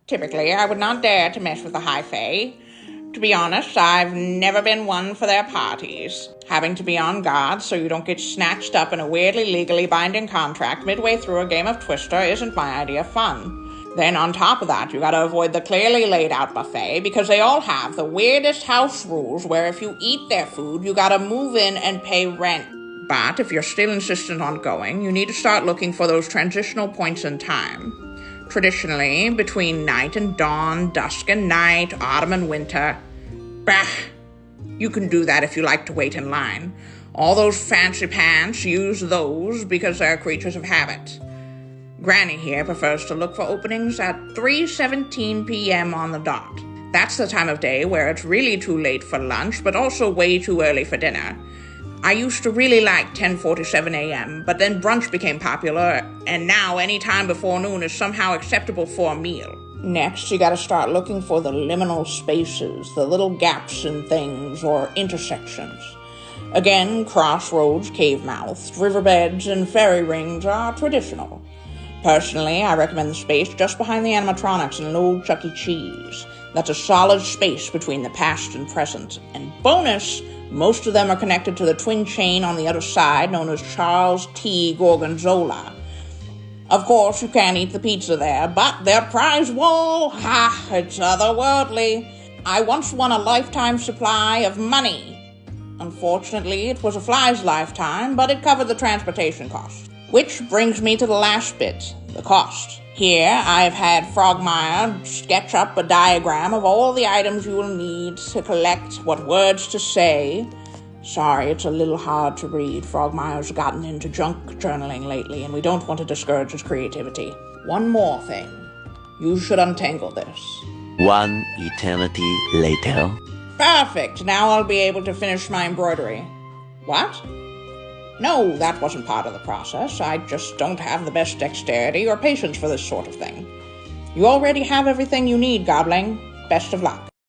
Typically, I would not dare to mess with the High Fae. To be honest, I've never been one for their parties. Having to be on guard so you don't get snatched up in a weirdly legally binding contract midway through a game of Twister isn't my idea of fun. Then on top of that, you gotta avoid the clearly laid out buffet because they all have the weirdest house rules where if you eat their food, you gotta move in and pay rent. But if you're still insistent on going, you need to start looking for those transitional points in time. Traditionally, between night and dawn, dusk and night, autumn and winter. Bah! You can do that if you like to wait in line. All those fancy pants use those because they're creatures of habit. Granny here prefers to look for openings at 3:17 p.m. on the dot. That's the time of day where it's really too late for lunch, but also way too early for dinner. I used to really like 10:47 a.m., but then brunch became popular, and now any time before noon is somehow acceptable for a meal. Next, you gotta start looking for the liminal spaces, the little gaps in things, or intersections. Again, crossroads, cave mouths, riverbeds, and fairy rings are traditional. Personally, I recommend the space just behind the animatronics in an old Chuck E. Cheese. That's a solid space between the past and present. And bonus, most of them are connected to the twin chain on the other side known as Charles T. Gorgonzola. Of course, you can't eat the pizza there, but their prize wall, it's otherworldly. I once won a lifetime supply of money. Unfortunately, it was a fly's lifetime, but it covered the transportation cost. Which brings me to the last bit, the cost. Here, I've had Frogmire sketch up a diagram of all the items you will need to collect, what words to say. Sorry, it's a little hard to read. Frogmire's gotten into junk journaling lately, and we don't want to discourage his creativity. One more thing. You should untangle this. One eternity later. Perfect! Now I'll be able to finish my embroidery. What? No, that wasn't part of the process. I just don't have the best dexterity or patience for this sort of thing. You already have everything you need, Gobling. Best of luck.